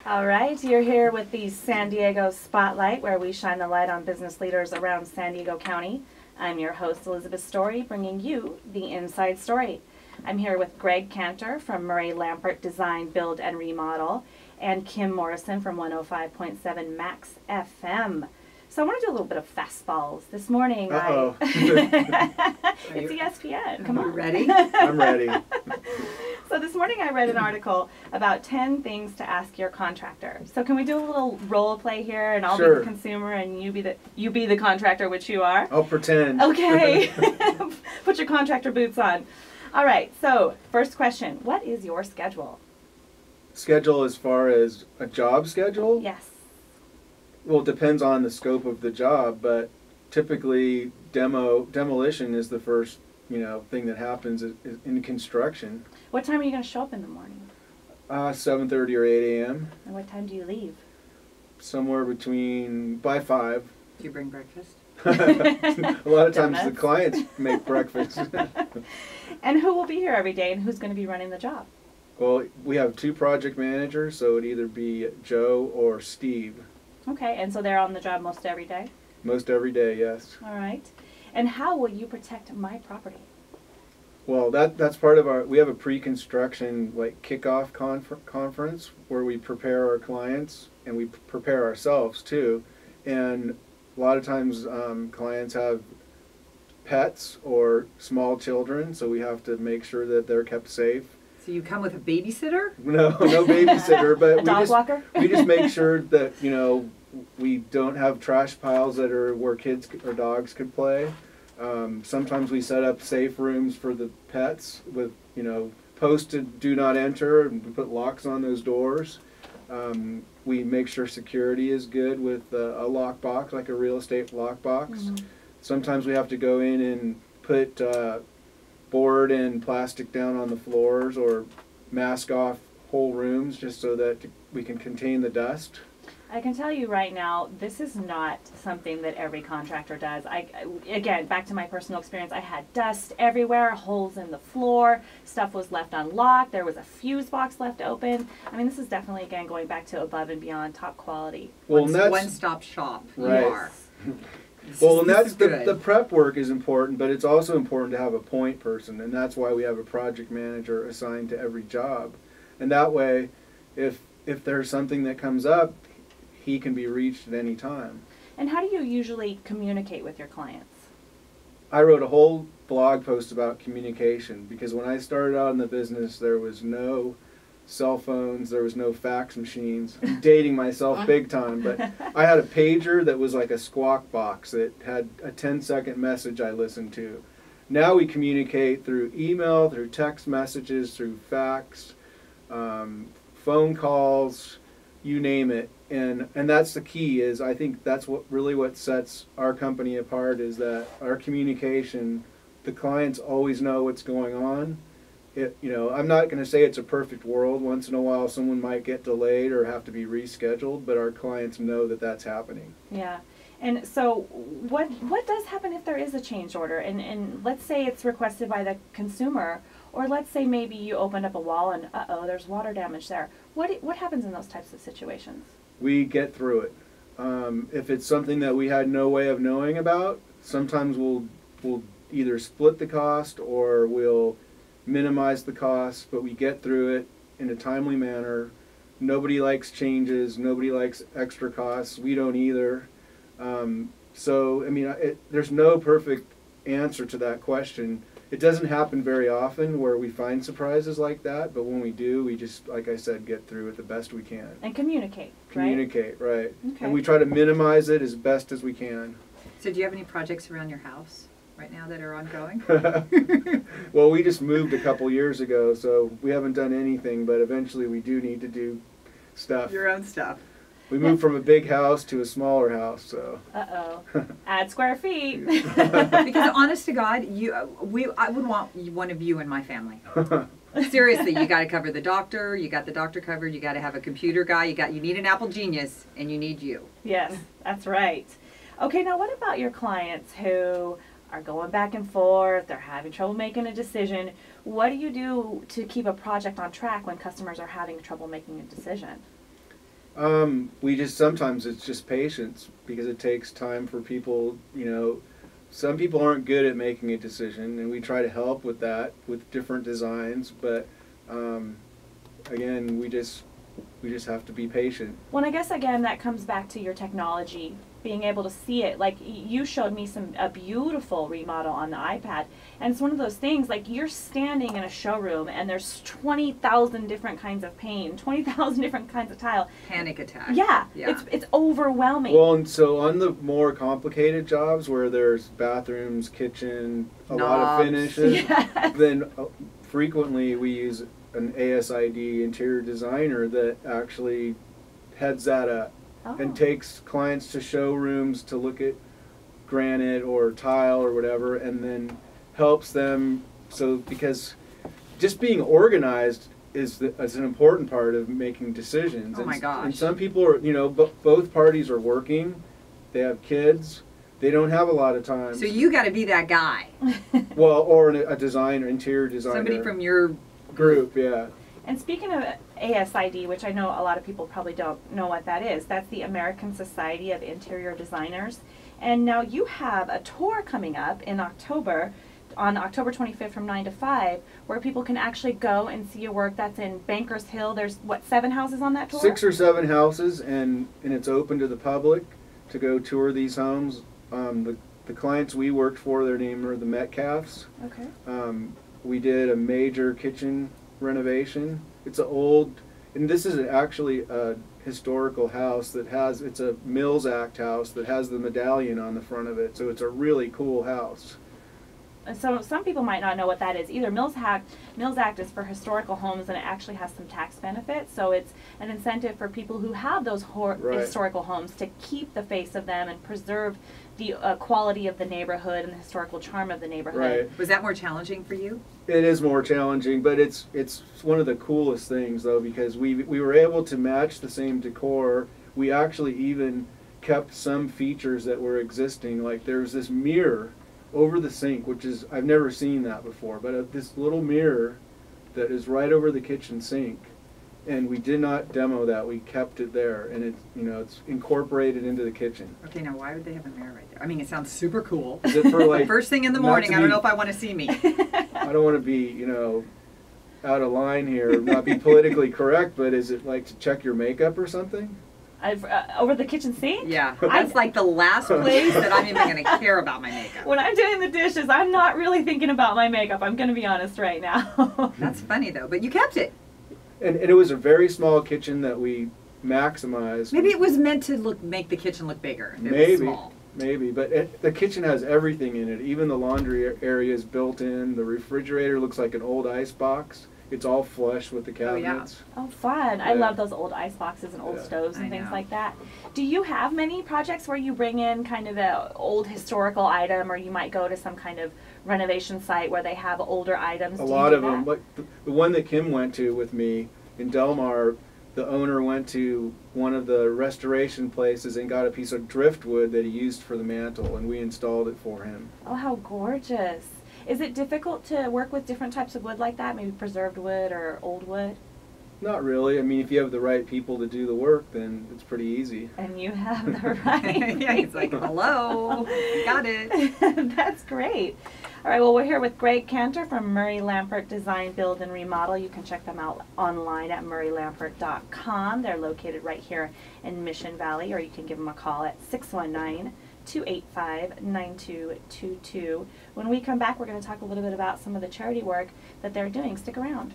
All right, you're here with the San Diego Spotlight, where we shine the light on business leaders around San Diego County. I'm your host, Elizabeth Story, bringing you the inside story. I'm here with Gregg Cantor from Lampert Design, Build, and Remodel, and Kim Morrison from 105.7 Max FM. So I want to do a little bit of fastballs. This morning, it's ESPN. Come on. You ready? I'm ready. So this morning I read an article about 10 things to ask your contractor. So can we do a little role play here, and I'll be the consumer and you be the contractor, which you are? I'll pretend. Okay. Put your contractor boots on. All right. So first question, what is your schedule? Schedule as far as a job schedule? Yes. Well, it depends on the scope of the job, but typically demolition is the first, thing that happens in construction. What time are you going to show up in the morning? 7:30 or 8 a.m. And what time do you leave? Somewhere by 5. Do you bring breakfast? A lot of times Donuts. the clients make breakfast. And who will be here every day, and who's going to be running the job? Well, we have 2 project managers, so it'd either be Joe or Steve. Okay, and so they're on the job most every day? Most every day, yes. All right. And how will you protect my property? Well, that's part of we have a pre-construction kickoff conference where we prepare our clients and we prepare ourselves too. And a lot of times clients have pets or small children, so we have to make sure that they're kept safe. So you come with a babysitter? No babysitter, but walker? we just make sure that we don't have trash piles that are where kids or dogs could play. Sometimes we set up safe rooms for the pets with posted "Do Not Enter," and we put locks on those doors. We make sure security is good with a lockbox, like a real estate lockbox. Mm-hmm. Sometimes we have to go in and put board and plastic down on the floors or mask off whole rooms just so that we can contain the dust. I can tell you right now, this is not something that every contractor does. Again, back to my personal experience, I had dust everywhere, holes in the floor, stuff was left unlocked, there was a fuse box left open. I mean, this is definitely, again, going back to above and beyond top quality. Well, One-stop shop. Right. You are. Well, and that's the prep work is important, but it's also important to have a point person, and that's why we have a project manager assigned to every job. And that way, if there's something that comes up, he can be reached at any time. And how do you usually communicate with your clients? I wrote a whole blog post about communication because when I started out in the business, there was no cell phones, there was no fax machines. I'm dating myself big time, but I had a pager that was like a squawk box that had a 10-second message I listened to. Now we communicate through email, through text messages, through fax, phone calls, you name it. And that's the key. Is I think that's what sets our company apart, is that our communication, the clients always know what's going on. I'm not going to say it's a perfect world. Once in a while someone might get delayed or have to be rescheduled, but our clients know that that's happening. Yeah. And so what does happen if there is a change order, and let's say it's requested by the consumer, or let's say maybe you opened up a wall and there's water damage there. What happens in those types of situations? We get through it. If it's something that we had no way of knowing about, sometimes we'll either split the cost or we'll minimize the cost, but we get through it in a timely manner. Nobody likes changes. Nobody likes extra costs. We don't either. There's no perfect answer to that question. It doesn't happen very often where we find surprises like that, but when we do, we just, like I said, get through it the best we can. And communicate, right? Right. Okay. And we try to minimize it as best as we can. So do you have any projects around your house right now that are ongoing? Well, we just moved a couple years ago, so we haven't done anything, but eventually we do need to do stuff. Your own stuff. We moved from a big house to a smaller house, so. Add square feet. Because honest to God, I would want one of you in my family. Seriously, you got to cover the doctor. You got the doctor covered. You got to have a computer guy. You need an Apple genius, and you need you. Yes, that's right. Okay, now what about your clients who are going back and forth? They're having trouble making a decision. What do you do to keep a project on track when customers are having trouble making a decision? We just, sometimes it's just patience, because it takes time for people, some people aren't good at making a decision, and we try to help with that with different designs, but again, we just have to be patient. Well, I guess again that comes back to your technology, being able to see it. Like you showed me a beautiful remodel on the iPad, and it's one of those things like you're standing in a showroom and there's 20,000 different kinds of paint, 20,000 different kinds of tile. Panic attack. Yeah. It's overwhelming. Well, and so on the more complicated jobs where there's bathrooms, kitchen, a lot of finishes, yes. then frequently we use an ASID interior designer that actually heads that up and takes clients to showrooms to look at granite or tile or whatever, and then helps them. So because just being organized is an important part of making decisions. Oh my gosh. And some people are, both parties are working, they have kids, they don't have a lot of time. So you got to be that guy. Well, or a designer, interior designer. Somebody from your group, yeah. And speaking of ASID, which I know a lot of people probably don't know what that is, that's the American Society of Interior Designers. And now you have a tour coming up in October, on October 25th from 9 to 5, where people can actually go and see your work. That's in Bankers Hill. There's, 7 houses on that tour? 6 or 7 houses, and it's open to the public to go tour these homes. The clients we worked for, their name are the Metcalfs. Okay. We did a major kitchen renovation. It's an old, and this is actually a historical house that has, it's a Mills Act house that has the medallion on the front of it, so it's a really cool house. So some people might not know what that is either. Mills Act is for historical homes, and it actually has some tax benefits. So it's an incentive for people who have those historical homes to keep the face of them and preserve the quality of the neighborhood and the historical charm of the neighborhood. Right. Was that more challenging for you? It is more challenging, but it's one of the coolest things though, because we were able to match the same decor. We actually even kept some features that were existing. Like there's this mirror over the sink, which is, I've never seen that before, but this little mirror that is right over the kitchen sink, and we did not demo that. We kept it there, and it's incorporated into the kitchen. Okay, now why would they have a mirror right there? I mean, it sounds super cool. Is it for like first thing in the morning? I don't know if I want to see me. I don't want to be out of line here, not be politically correct, but is it like to check your makeup or something? Over the kitchen sink? Yeah, that's like the last place that I'm even going to care about my makeup. When I'm doing the dishes, I'm not really thinking about my makeup. I'm going to be honest right now. That's funny though, but you kept it. And it was a very small kitchen that we maximized. Maybe it was meant to make the kitchen look bigger. If it was small. Maybe, but the kitchen has everything in it. Even the laundry area is built in. The refrigerator looks like an old ice box. It's all flush with the cabinets. Oh, fun. Yeah. I love those old ice boxes and old stoves and things like that. Do you have many projects where you bring in kind of an old historical item, or you might go to some kind of renovation site where they have older items? A lot of them. Like the one that Kim went to with me in Del Mar, the owner went to one of the restoration places and got a piece of driftwood that he used for the mantle, and we installed it for him. Oh, how gorgeous. Is it difficult to work with different types of wood like that, maybe preserved wood or old wood? Not really. I mean, if you have the right people to do the work, then it's pretty easy. And you have the right. Yeah, he's like, hello, got it. That's great. All right, well, we're here with Gregg Cantor from Murray Lampert Design, Build, and Remodel. You can check them out online at murraylampert.com. They're located right here in Mission Valley, or you can give them a call at 619-285-9222. When we come back, we're going to talk a little bit about some of the charity work that they're doing. Stick around.